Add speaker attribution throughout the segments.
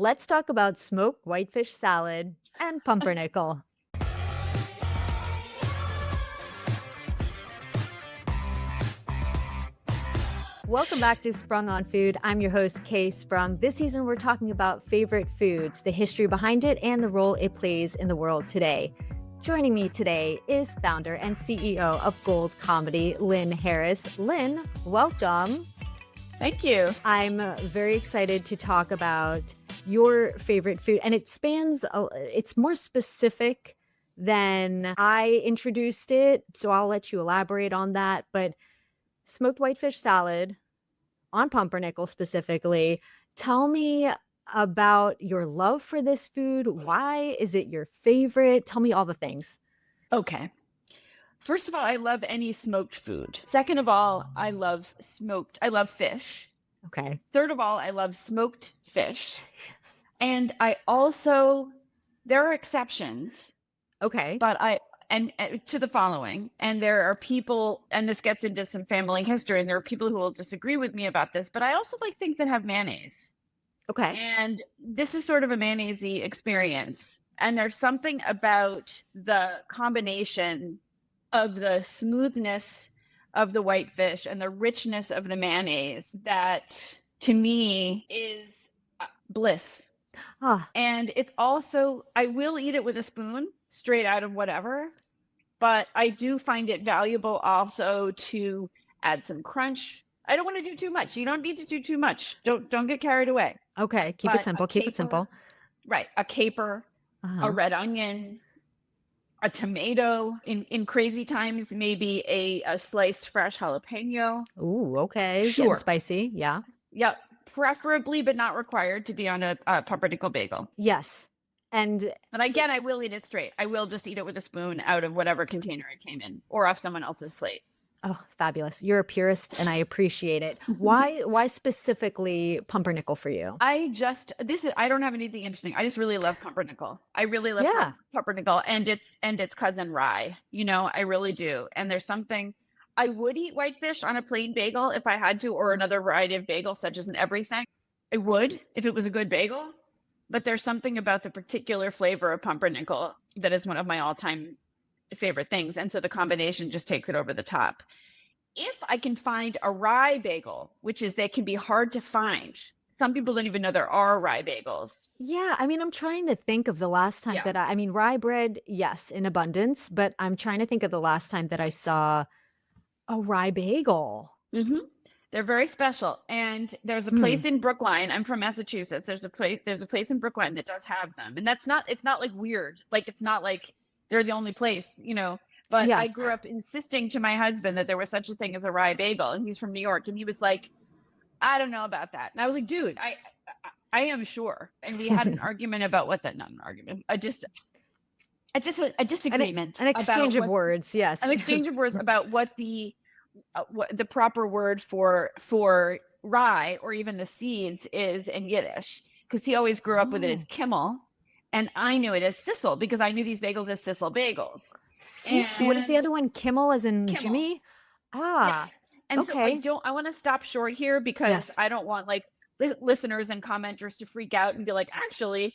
Speaker 1: Let's talk about smoked whitefish salad and pumpernickel. Welcome back to Sprung On Food. I'm your host, Kae Sprung. This season, we're talking about favorite foods, the history behind it, and the role it plays in the world today. Joining me today is founder and CEO of Gold Comedy, Lynn Harris. Lynn, welcome.
Speaker 2: Thank you.
Speaker 1: I'm very excited to talk about your favorite food, and it's more specific than I introduced it, so I'll let you elaborate on that. But smoked whitefish salad on pumpernickel specifically. Tell me about your love for this food. Why is it your favorite? Tell me all the things.
Speaker 2: Okay. First of all, I love any smoked food. Second of all, I love fish.
Speaker 1: Okay.
Speaker 2: Third of all, I love smoked fish.
Speaker 1: Yes.
Speaker 2: And there are exceptions,
Speaker 1: Okay.
Speaker 2: but and to the following, and there are people, and this gets into some family history, and there are people who will disagree with me about this, but I also like things that have mayonnaise.
Speaker 1: Okay.
Speaker 2: And this is sort of a mayonnaise-y experience. And there's something about the combination of the smoothness of the whitefish and the richness of the mayonnaise that, to me, is bliss.
Speaker 1: Ah,
Speaker 2: And it's also, I will eat it with a spoon straight out of whatever, but I do find it valuable also to add some crunch. I don't want to do too much. You don't need to do too much. Don't get carried away.
Speaker 1: okay. Keep
Speaker 2: But
Speaker 1: it simple. Keep it simple.
Speaker 2: Right. A caper,
Speaker 1: Uh-huh.
Speaker 2: a red onion, a tomato, in crazy times, maybe a sliced fresh jalapeno.
Speaker 1: Ooh, okay. Getting
Speaker 2: Sure.
Speaker 1: spicy. Yeah.
Speaker 2: Yep. Preferably, but not required to be on a pumpernickel bagel.
Speaker 1: Yes. And
Speaker 2: But again, I will eat it straight. I will just eat it with a spoon out of whatever container it came in or off someone else's plate.
Speaker 1: oh, fabulous. You're a purist and I appreciate it. Why specifically pumpernickel for you?
Speaker 2: I don't have anything interesting. I just really love pumpernickel. I really love
Speaker 1: Yeah.
Speaker 2: pumpernickel and its cousin rye. I really do. And there's something, I would eat whitefish on a plain bagel if I had to, or another variety of bagel, such as an everything. I would if it was a good bagel. But there's something about the particular flavor of pumpernickel that is one of my all-time favorite things. And so the combination just takes it over the top. If I can find a rye bagel, they can be hard to find. Some people don't even know there are rye bagels.
Speaker 1: Yeah, I mean, I'm trying to think of the last time
Speaker 2: Yeah.
Speaker 1: that I mean, rye bread, yes, in abundance, but I'm trying to think of the last time that I saw a rye bagel.
Speaker 2: Mm-hmm. They're very special. And there's a place in Brookline. I'm from Massachusetts. There's a place in Brookline that does have them. And it's not like weird. Like, it's not like they're the only place, but
Speaker 1: Yeah.
Speaker 2: I grew up insisting to my husband that there was such a thing as a rye bagel. And he's from New York. And he was like, I don't know about that. And I was like, dude, I am sure. And we had an argument about not an argument. A disagreement.
Speaker 1: An exchange of words, yes.
Speaker 2: An exchange of words about what the proper word for rye or even the seeds is in Yiddish, because he always grew up with it as kimmel, and I knew it as sissel because I knew these bagels as sissel bagels.
Speaker 1: What is the other one? Kimmel as in
Speaker 2: Kimmel.
Speaker 1: Jimmy? Ah,
Speaker 2: Yes. And
Speaker 1: okay.
Speaker 2: so I want to stop short here because
Speaker 1: Yes.
Speaker 2: I don't want listeners and commenters to freak out and be like, actually,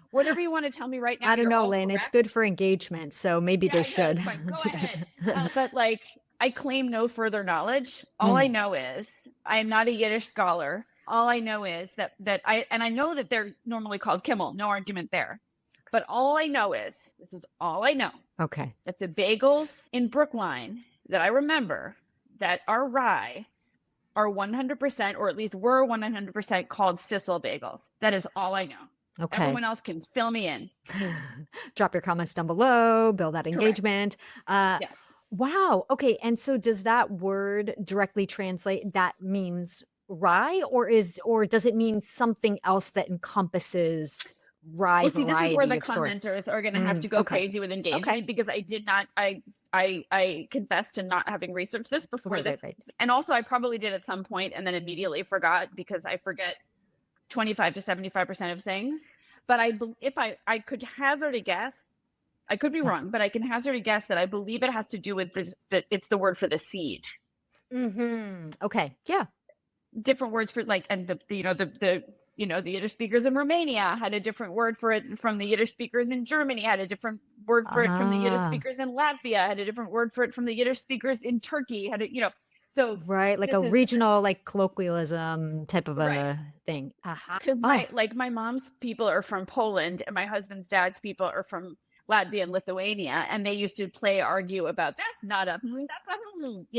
Speaker 2: whatever you want to tell me right now.
Speaker 1: I don't
Speaker 2: you're
Speaker 1: know,
Speaker 2: all
Speaker 1: Lynn. It's
Speaker 2: correct.
Speaker 1: good for engagement, so maybe they
Speaker 2: Yeah,
Speaker 1: should.
Speaker 2: it's fine. Go ahead. But I claim no further knowledge. All I know is I am not a Yiddish scholar. All I know is that I know that they're normally called kimmel. No argument there. But all I know is, this is all I know,
Speaker 1: Okay.
Speaker 2: that the bagels in Brookline that I remember that are rye are 100%, or at least were 100% called sissel bagels. That is all I know.
Speaker 1: Okay.
Speaker 2: Everyone else can fill me in.
Speaker 1: Drop your comments down below, build that engagement.
Speaker 2: Yes.
Speaker 1: Wow. Okay. And so does that word directly translate that means rye, or does it mean something else that encompasses rye
Speaker 2: Well, see, this is where
Speaker 1: variety
Speaker 2: the
Speaker 1: of sorts?
Speaker 2: commenters are going to have to go
Speaker 1: okay.
Speaker 2: crazy with engagement
Speaker 1: Okay.
Speaker 2: because I did not, I confess to not having researched this before this.
Speaker 1: Right.
Speaker 2: And also I probably did at some point and then immediately forgot because I forget 25 to 75% of things. But if I could hazard a guess, I could be
Speaker 1: Yes.
Speaker 2: wrong, but I can hazard a guess that I believe it has to do with it's the word for the seed.
Speaker 1: Mm-hmm. Okay. Yeah.
Speaker 2: Different words for and the the Yiddish speakers in Romania had a different word for it from the Yiddish speakers in Germany, had a different word for it from the Yiddish
Speaker 1: Ah,
Speaker 2: speakers in Latvia, had a different word for it from the Yiddish speakers in Turkey, so
Speaker 1: right. Like
Speaker 2: this
Speaker 1: a
Speaker 2: is
Speaker 1: regional, like colloquialism type of
Speaker 2: right.
Speaker 1: a thing. Ah,
Speaker 2: Because
Speaker 1: oh,
Speaker 2: my mom's people are from Poland and my husband's dad's people are from Latvia and Lithuania, and they used to argue about that's not a that's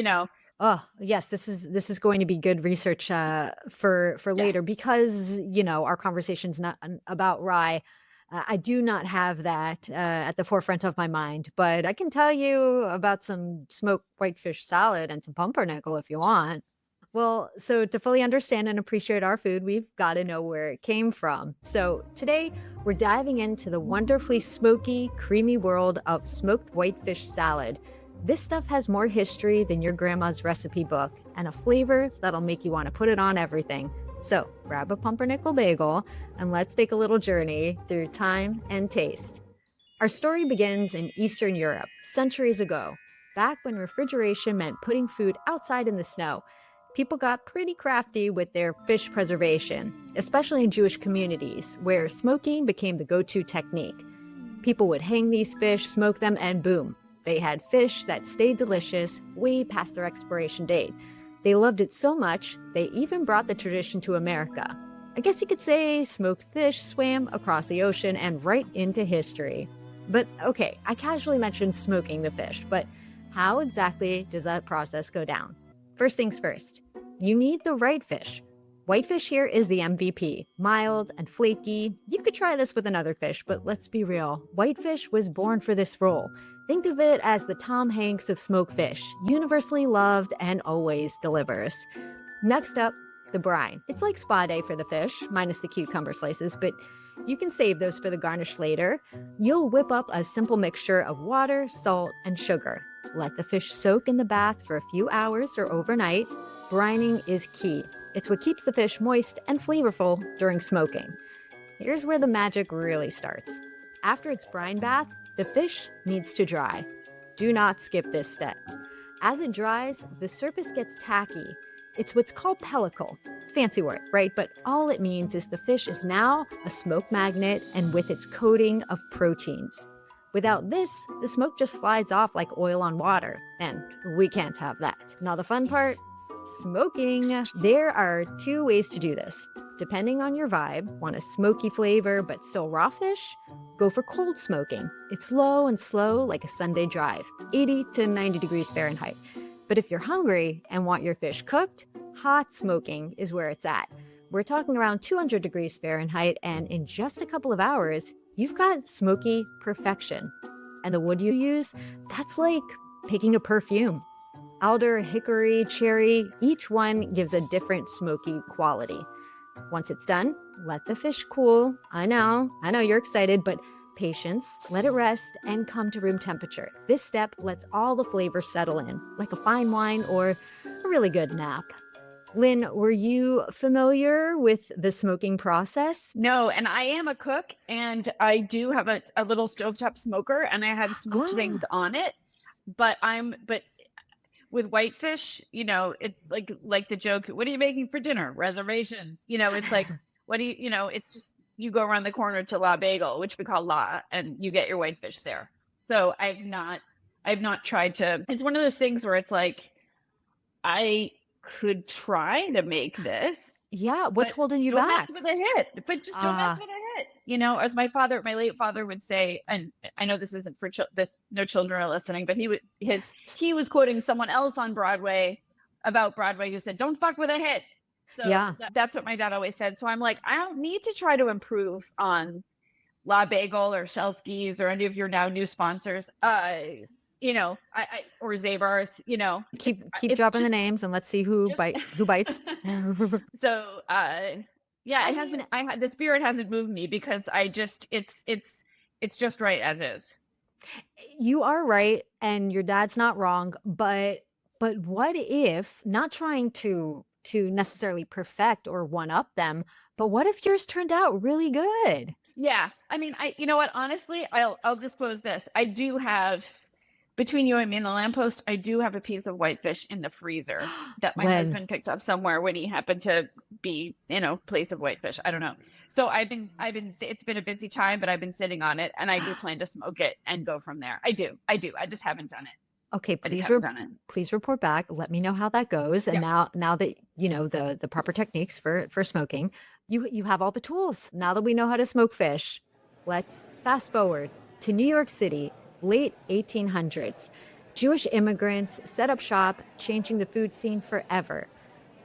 Speaker 2: a.
Speaker 1: oh, yes. This is going to be good research for
Speaker 2: Yeah.
Speaker 1: later because our conversation's not about rye. I do not have that at the forefront of my mind, but I can tell you about some smoked whitefish salad and some pumpernickel if you want. Well, so to fully understand and appreciate our food, we've got to know where it came from. So today, we're diving into the wonderfully smoky, creamy world of smoked whitefish salad. This stuff has more history than your grandma's recipe book and a flavor that'll make you want to put it on everything. So grab a pumpernickel bagel and let's take a little journey through time and taste. Our story begins in Eastern Europe, centuries ago, back when refrigeration meant putting food outside in the snow. People got pretty crafty with their fish preservation, especially in Jewish communities, where smoking became the go to technique. People would hang these fish, smoke them, and boom, they had fish that stayed delicious way past their expiration date. They loved it so much, they even brought the tradition to America. I guess you could say smoked fish swam across the ocean and right into history. But okay, I casually mentioned smoking the fish, but how exactly does that process go down? First things first, you need the right fish. Whitefish here is the MVP, mild and flaky. You could try this with another fish, but let's be real. Whitefish was born for this role. Think of it as the Tom Hanks of smoked fish, universally loved and always delivers. Next up, the brine. It's like spa day for the fish, minus the cucumber slices, but you can save those for the garnish later. You'll whip up a simple mixture of water, salt, and sugar. Let the fish soak in the bath for a few hours or overnight. Brining is key. It's what keeps the fish moist and flavorful during smoking. Here's where the magic really starts. After its brine bath, the fish needs to dry. Do not skip this step. As it dries, the surface gets tacky. It's what's called pellicle. Fancy word, right? But all it means is the fish is now a smoke magnet and with its coating of proteins. Without this, the smoke just slides off like oil on water, and we can't have that. Now the fun part, smoking. There are two ways to do this. Depending on your vibe, want a smoky flavor but still raw fish? Go for cold smoking. It's low and slow like a Sunday drive, 80 to 90 degrees Fahrenheit. But if you're hungry and want your fish cooked, hot smoking is where it's at. We're talking around 200 degrees Fahrenheit, and in just a couple of hours, you've got smoky perfection. And the wood you use, that's like picking a perfume. Alder, hickory, cherry, each one gives a different smoky quality. Once it's done, let the fish cool. I know you're excited, but patience, let it rest, and come to room temperature. This step lets all the flavors settle in, like a fine wine or a really good nap. Lynn, were you familiar with the smoking process?
Speaker 2: No, and I am a cook, and I do have a little stovetop smoker, and I have smoked things
Speaker 1: Ah,
Speaker 2: on it. But with whitefish, it's like the joke. What are you making for dinner? Reservations. It's like, what do it's just you go around the corner to La Bagel, which we call La, and you get your whitefish there. So I've not tried to. It's one of those things where it's like I could try to make this,
Speaker 1: yeah, what's
Speaker 2: but
Speaker 1: holding you
Speaker 2: don't mess
Speaker 1: back?
Speaker 2: with a hit. But just don't mess
Speaker 1: Ah,
Speaker 2: with a hit. As my late father would say, and I know this isn't for this. No children are listening, but he was quoting someone else on Broadway about Broadway who said, "Don't fuck with a hit." So
Speaker 1: yeah.
Speaker 2: that's what my dad always said. So I'm like, I don't need to try to improve on La Bagel or Shelsky's or any of your now new sponsors. I or Zabar's.
Speaker 1: Keep
Speaker 2: It's
Speaker 1: dropping the
Speaker 2: just
Speaker 1: names and let's see who
Speaker 2: just
Speaker 1: bites.
Speaker 2: so yeah,
Speaker 1: I
Speaker 2: it
Speaker 1: mean,
Speaker 2: hasn't the spirit hasn't moved me because I just it's just right as is.
Speaker 1: you are right, and your dad's not wrong, but what if, not trying to necessarily perfect or one up them, but what if yours turned out really good?
Speaker 2: Yeah. I mean, you know what, honestly, I'll disclose this. I do have Between you and me and the lamppost, I do have a piece of whitefish in the freezer that my
Speaker 1: Lynn,
Speaker 2: husband picked up somewhere when he happened to be, place of whitefish. I don't know. So it's been a busy time, but I've been sitting on it, and I do plan to smoke it and go from there. I do. I just haven't done it.
Speaker 1: okay,
Speaker 2: I just haven't done it.
Speaker 1: please report back. Let me know how that goes. And
Speaker 2: Yeah.
Speaker 1: now that you know the proper techniques for smoking, you have all the tools. Now that we know how to smoke fish, let's fast forward to New York City, late 1800s. Jewish immigrants set up shop, changing the food scene forever.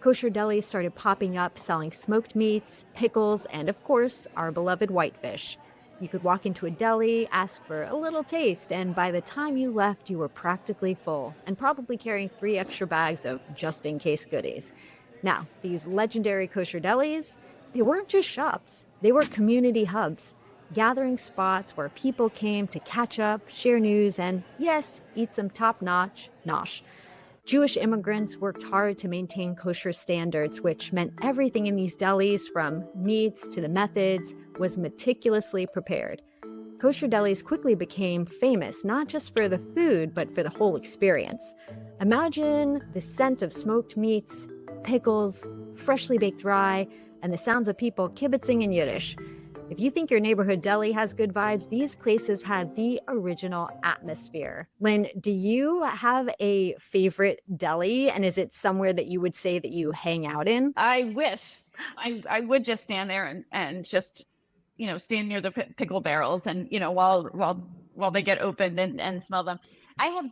Speaker 1: Kosher delis started popping up, selling smoked meats, pickles, and of course, our beloved whitefish. You could walk into a deli, ask for a little taste, and by the time you left, you were practically full and probably carrying 3 extra bags of just-in-case goodies. Now, these legendary kosher delis, they weren't just shops. They were community hubs, gathering spots where people came to catch up, share news, and yes, eat some top-notch nosh. Jewish immigrants worked hard to maintain kosher standards, which meant everything in these delis, from meats to the methods, was meticulously prepared. Kosher delis quickly became famous, not just for the food, but for the whole experience. Imagine the scent of smoked meats, pickles, freshly baked rye, and the sounds of people kibitzing in Yiddish. If you think your neighborhood deli has good vibes, these places had the original atmosphere. Lynn, do you have a favorite deli? And is it somewhere that you would say that you hang out in?
Speaker 2: I wish I would just stand there and just, stand near the pickle barrels and, while they get opened and smell them. I have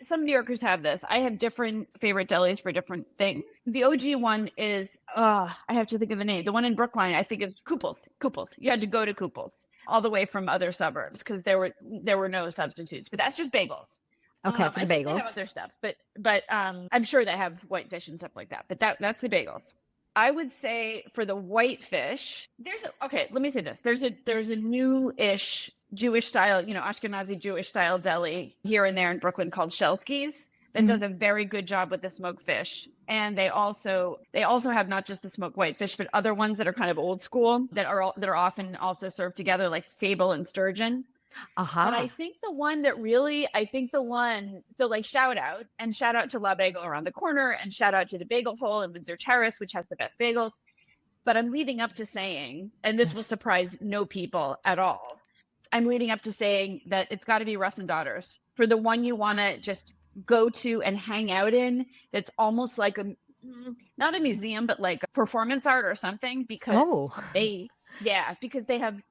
Speaker 2: some New Yorkers have this. I have different favorite delis for different things. The OG one is, I have to think of the name. The one in Brookline, I think, is Kupel's. You had to go to Kupel's all the way from other suburbs because there were no substitutes. But that's just bagels.
Speaker 1: Okay, for the
Speaker 2: I think they
Speaker 1: bagels.
Speaker 2: have other stuff, but I'm sure they have whitefish and stuff like that. But that's the bagels. I would say for the whitefish, let me say this. There's a new-ish Jewish style, Ashkenazi Jewish style deli here and there in Brooklyn called Shelsky's that does a very good job with the smoked fish. And they also have not just the smoked whitefish, but other ones that are kind of old school that are often also served together, like sable and sturgeon. But I think so like shout out to La Bagel around the corner, and shout out to the Bagel Hole in Windsor Terrace, which has the best bagels. But I'm leading up to saying, and this will surprise no people at all, I'm leading up to saying that it's got to be Russ and Daughters for the one you want to just go to and hang out in. That's almost like not a museum, but like performance art or something, because they have,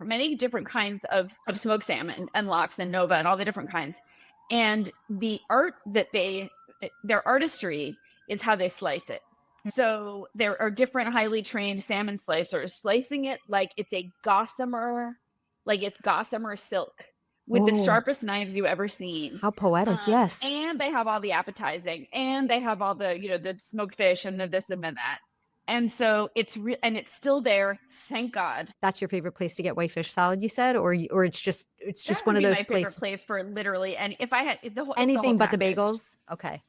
Speaker 2: many different kinds of smoked salmon and lox and Nova and all the different kinds. And the art that their artistry is how they slice it. So there are different highly trained salmon slicers slicing it like it's a gossamer silk with the sharpest knives you ever seen.
Speaker 1: How poetic, yes.
Speaker 2: And they have all the appetizing, and they have all the, the smoked fish and the this and the that. And so it's and it's still there, thank God.
Speaker 1: That's your favorite place to get whitefish salad, you said, or it's just one of those places.
Speaker 2: Favorite place for literally, and if I had
Speaker 1: anything but the
Speaker 2: package.
Speaker 1: Bagels, okay.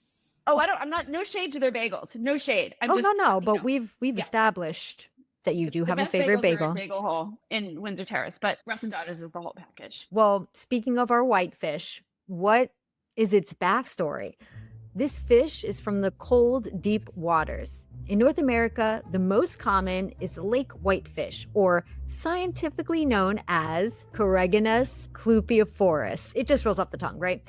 Speaker 2: Oh, I'm not. No shade to their bagels. No shade.
Speaker 1: No. But we've established that you do have a favorite bagel.
Speaker 2: Bagel Hole in Windsor Terrace, but Russ and Daughters is the whole package.
Speaker 1: Well, speaking of our whitefish, what is its backstory? This fish is from the cold, deep waters. In North America, the most common is lake whitefish, or scientifically known as Coregonus clupeiforus. It just rolls off the tongue, right?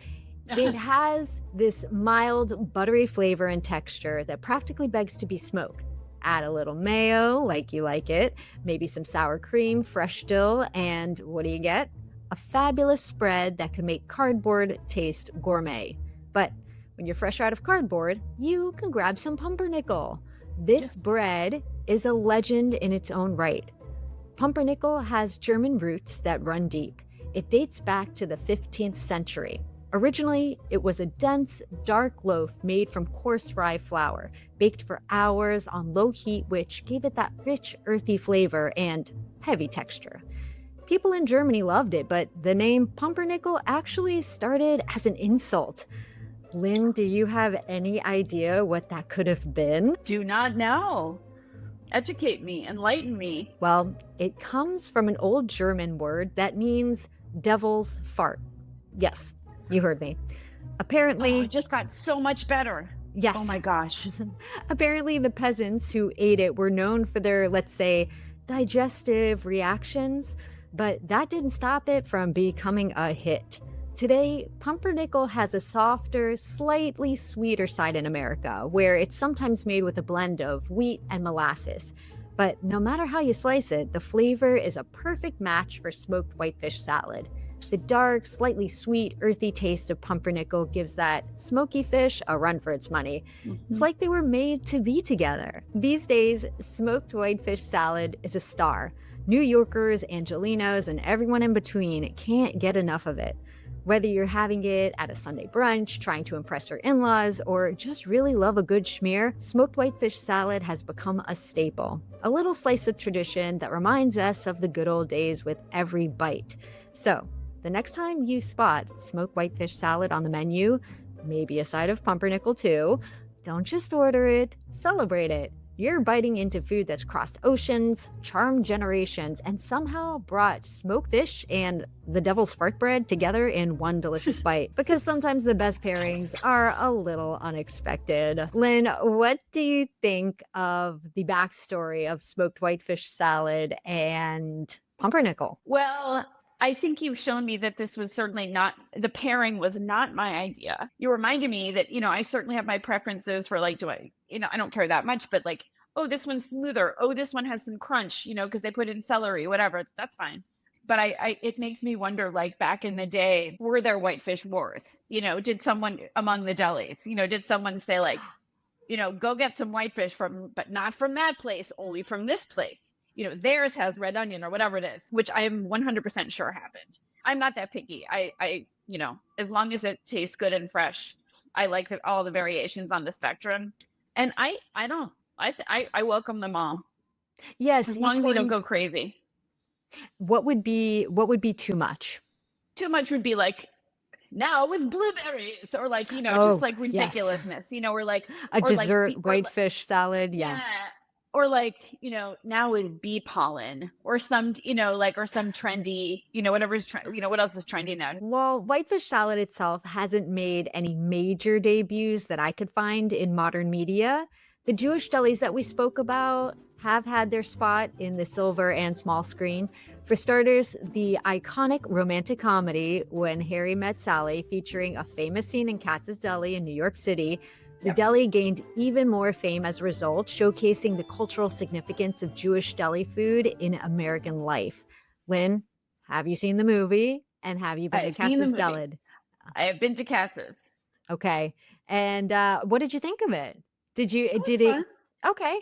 Speaker 1: It has this mild, buttery flavor and texture that practically begs to be smoked. Add a little mayo, like you like it, maybe some sour cream, fresh dill, and what do you get? A fabulous spread that can make cardboard taste gourmet. But when you're fresh out of cardboard, you can grab some pumpernickel. This bread is a legend in its own right. Pumpernickel has German roots that run deep. It dates back to the 15th century. Originally, it was a dense, dark loaf made from coarse rye flour, baked for hours on low heat, which gave it that rich, earthy flavor and heavy texture. People in Germany loved it, but the name pumpernickel actually started as an insult. Lynn, do you have any idea what that could have been?
Speaker 2: Do not know. Educate me, enlighten me.
Speaker 1: Well, it comes from an old German word that means devil's fart. Yes, You heard me.
Speaker 2: Oh,
Speaker 1: Apparently,
Speaker 2: it just got so much better. Oh
Speaker 1: yes.
Speaker 2: my gosh.
Speaker 1: Apparently, the peasants who ate it were known for their, let's say, digestive reactions, but that didn't stop it from becoming a hit. Today, pumpernickel has a softer, slightly sweeter side in America, where it's sometimes made with a blend of wheat and molasses. But no matter how you slice it, the flavor is a perfect match for smoked whitefish salad. The dark, slightly sweet, earthy taste of pumpernickel gives that smoky fish a run for its money. It's
Speaker 2: Mhm.
Speaker 1: like they were made to be together. These days, smoked whitefish salad is a star. New Yorkers, Angelinos, and everyone in between can't get enough of it. Whether you're having it at a Sunday brunch, trying to impress your in laws, or just really love a good schmear, smoked whitefish salad has become a staple. A little slice of tradition that reminds us of the good old days with every bite. So, the next time you spot smoked whitefish salad on the menu, maybe a side of pumpernickel too, don't just order it, celebrate it. You're biting into food that's crossed oceans, charmed generations, and somehow brought smoked fish and the devil's fart bread together in one delicious bite. Because sometimes the best pairings are a little unexpected. Lynn, what do you think of the backstory of smoked whitefish salad and pumpernickel?
Speaker 2: Well, I think you've shown me that this was certainly not the pairing was not my idea. You reminded me that, I certainly have my preferences for like, I don't care that much, but like, oh, this one's smoother. Oh, this one has some crunch, because they put in celery, whatever. That's fine. But it makes me wonder, like back in the day, were there whitefish wars? Did someone among the delis, did someone say like, go get some whitefish but not from that place, only from this place. Theirs has red onion or whatever it is, which I am 100% sure happened. I'm not that picky. As long as it tastes good and fresh, I like all the variations on the spectrum. And I don't, I welcome them all
Speaker 1: Yes,
Speaker 2: as long
Speaker 1: each
Speaker 2: as they don't
Speaker 1: one.
Speaker 2: go crazy.
Speaker 1: What would be too much?
Speaker 2: Too much would be like, now with blueberries or like, just
Speaker 1: Oh,
Speaker 2: like
Speaker 1: yes.
Speaker 2: ridiculousness, or like,
Speaker 1: A
Speaker 2: or like,
Speaker 1: dessert whitefish salad, yeah.
Speaker 2: yeah. Or like, now with bee pollen or some, or some trendy, whatever's what else is trendy now?
Speaker 1: Well, whitefish salad itself hasn't made any major debuts that I could find in modern media. The Jewish delis that we spoke about have had their spot in the silver and small screen. For starters, the iconic romantic comedy When Harry Met Sally, featuring a famous scene in Katz's Deli in New York City. The
Speaker 2: Yep.
Speaker 1: deli gained even more fame as a result, showcasing the cultural significance of Jewish deli food in American life. Lynn, have you seen the movie? And have you
Speaker 2: I
Speaker 1: been to
Speaker 2: have seen the
Speaker 1: Katz's
Speaker 2: movie.
Speaker 1: Deli?
Speaker 2: I have been to Katz's.
Speaker 1: Okay. And what did you think of it?
Speaker 2: Oh,
Speaker 1: Did
Speaker 2: it's
Speaker 1: it?
Speaker 2: fun.
Speaker 1: Okay.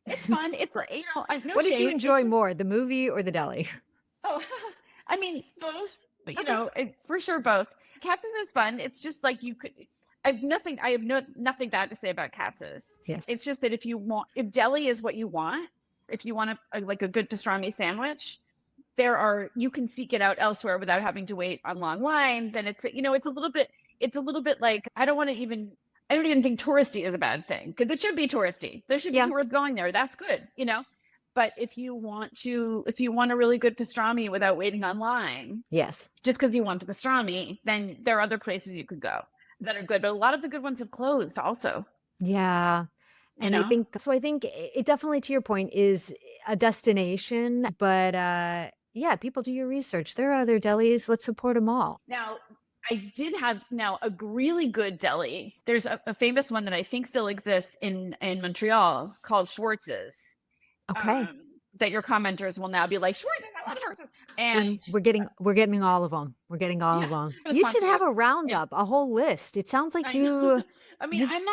Speaker 2: It's fun. It's like, I've no
Speaker 1: What did you
Speaker 2: shame. It's
Speaker 1: enjoy
Speaker 2: just,
Speaker 1: more, the movie or the deli?
Speaker 2: oh, I mean, both, but
Speaker 1: Okay.
Speaker 2: for sure both. Katz's is fun. It's just like I have nothing bad to say about Katz's.
Speaker 1: Yes.
Speaker 2: It's just that if deli is what you want, if you want like a good pastrami sandwich, you can seek it out elsewhere without having to wait on long lines. And it's a little bit like, I don't even think touristy is a bad thing because it should be touristy. There should be
Speaker 1: Yeah.
Speaker 2: tourists going there. That's good. But if you want a really good pastrami without waiting online,
Speaker 1: Yes.
Speaker 2: just because you want the pastrami, then there are other places you could go that are good. But a lot of the good ones have closed also,
Speaker 1: Yeah.
Speaker 2: you
Speaker 1: And I
Speaker 2: know?
Speaker 1: think so. I think it definitely, to your point, is a destination. But yeah, people do your research. There are other delis. Let's support them all.
Speaker 2: Now, I did have now a really good deli. There's a famous one that I think still exists in Montreal called Schwartz's.
Speaker 1: Okay.
Speaker 2: That your commenters will now be like, Schwartz's, I love Schwartz's. And
Speaker 1: We're getting all of them. We're getting all
Speaker 2: yeah,
Speaker 1: of them.
Speaker 2: I'm gonna
Speaker 1: You should
Speaker 2: sponsor you.
Speaker 1: have a
Speaker 2: And
Speaker 1: roundup, a whole list. It sounds like
Speaker 2: I know. I mean,
Speaker 1: you
Speaker 2: I'm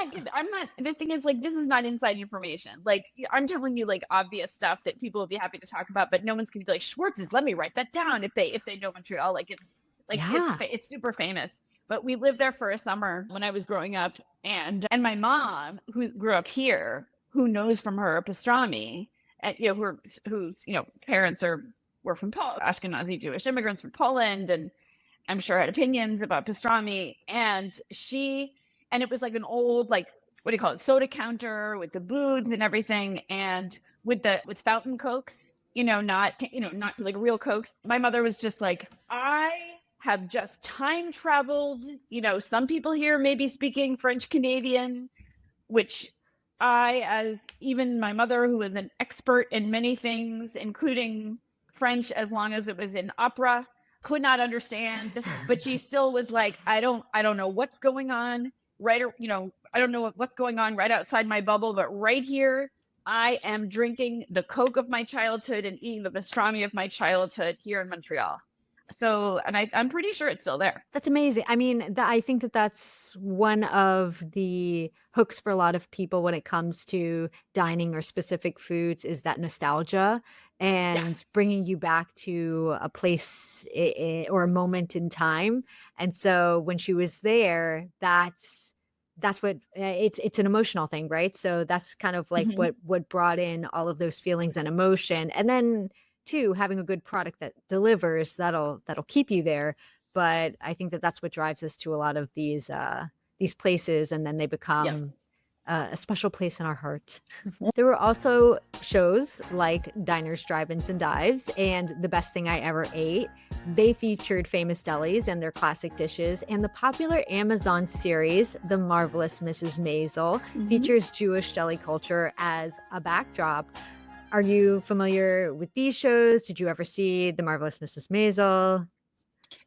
Speaker 2: not, the thing is like, this is not inside information. Like I'm telling you like obvious stuff that people will be happy to talk about, but no one's gonna be like, Schwartz's, let me write that down if they know Montreal.
Speaker 1: yeah.
Speaker 2: It's super famous. But we lived there for a summer when I was growing up, and my mom, who grew up here, who knows from her pastrami, and whose parents were from Ashkenazi Jewish immigrants from Poland, and I'm sure had opinions about pastrami, and it was like an old, like, what do you call it, soda counter with the booths and everything, and with fountain cokes, not like real cokes. My mother was just like, I have just time traveled. Some people here may be speaking French Canadian, which as even my mother, who is an expert in many things, including French, as long as it was in opera, could not understand. But she still was like, I don't know what's going on, right? Or, I don't know what's going on right outside my bubble, but right here, I am drinking the Coke of my childhood and eating the pastrami of my childhood here in Montreal. So, and I'm pretty sure it's still there.
Speaker 1: That's amazing. I mean, I think that that's one of the hooks for a lot of people when it comes to dining or specific foods is that nostalgia and bringing you back to a place or a moment in time. And so when she was there, that's what it's an emotional thing, right? So that's kind of like what brought in all of those feelings and emotion. And then too, having a good product that delivers, that'll keep you there. But I think that that's what drives us to a lot of these places, and then they become a special place in our heart. There were also shows like Diners, Drive-Ins, and Dives and The Best Thing I Ever Ate. They featured famous delis and their classic dishes, and the popular Amazon series, The Marvelous Mrs. Maisel, features Jewish deli culture as a backdrop. Are you familiar with these shows? Did you ever see The Marvelous Mrs. Maisel?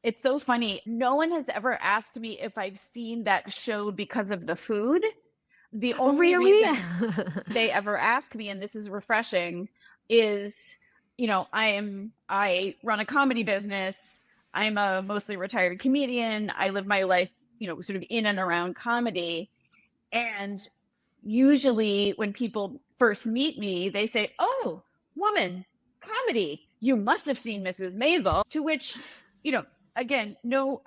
Speaker 2: It's so funny. No one has ever asked me if I've seen that show because of the food. The only reason they ever ask me, and this is refreshing, is, I run a comedy business. I'm a mostly retired comedian. I live my life, sort of in and around comedy. And usually when people first meet me, they say, "Oh, woman, comedy, you must have seen Mrs. Maisel," to which, again, no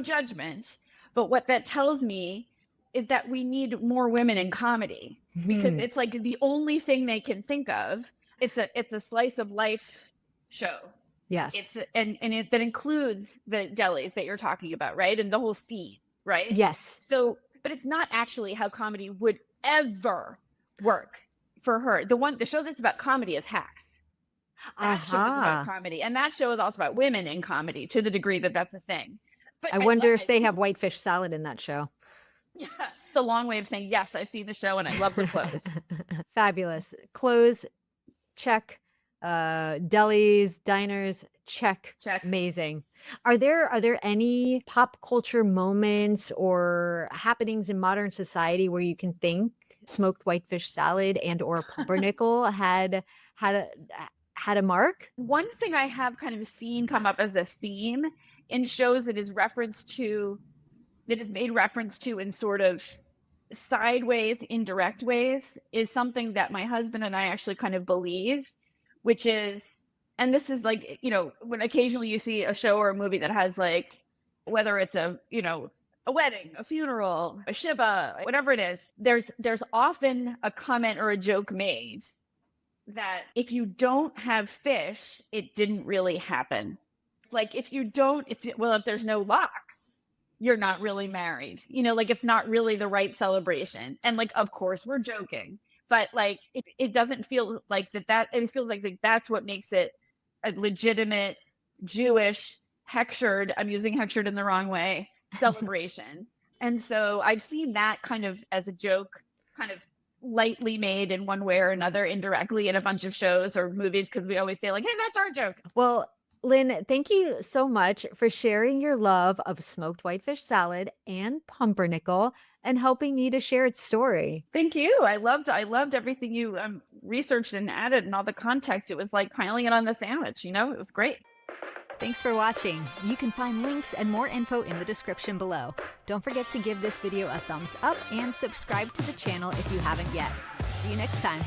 Speaker 2: judgment. But what that tells me is that we need more women in comedy, because it's like the only thing they can think of. It's a slice of life show.
Speaker 1: Yes.
Speaker 2: That includes the delis that you're talking about, right? And the whole scene, right?
Speaker 1: Yes.
Speaker 2: So, but it's not actually how comedy would ever work for her. The show that's about comedy is Hacks. That show is about comedy, and that show is also about women in comedy to the degree that that's a thing. But
Speaker 1: I wonder if they have whitefish salad in that show.
Speaker 2: Yeah, it's a long way of saying yes. I've seen the show and I love her clothes.
Speaker 1: Fabulous. Clothes, check. Delis, diners, check. Amazing. Are there any pop culture moments or happenings in modern society where you can think smoked whitefish salad and or pumpernickel had a mark?
Speaker 2: One thing I have kind of seen come up as a theme in shows that is made reference to in sort of sideways, indirect ways, is something that my husband and I actually kind of believe, which is, and this is like, when occasionally you see a show or a movie that has, like, whether it's a wedding, a funeral, a shiva, whatever it is, there's often a comment or a joke made that if you don't have fish, it didn't really happen. Like if there's no lox, you're not really married. Like it's not really the right celebration. And like, of course we're joking, but like it doesn't feel like that it feels like that's what makes it a legitimate Jewish hechshered, I'm using hechshered in the wrong way, celebration. And so I've seen that kind of as a joke, kind of lightly made in one way or another, indirectly, in a bunch of shows or movies, because we always say like, hey, that's our joke.
Speaker 1: Well, Lynn, thank you so much for sharing your love of smoked whitefish salad and pumpernickel and helping me to share its story.
Speaker 2: Thank you. I loved everything you researched and added and all the context. It was like piling it on the sandwich, it was great.
Speaker 3: Thanks for watching. You can find links and more info in the description below. Don't forget to give this video a thumbs up and subscribe to the channel if you haven't yet. See you next time.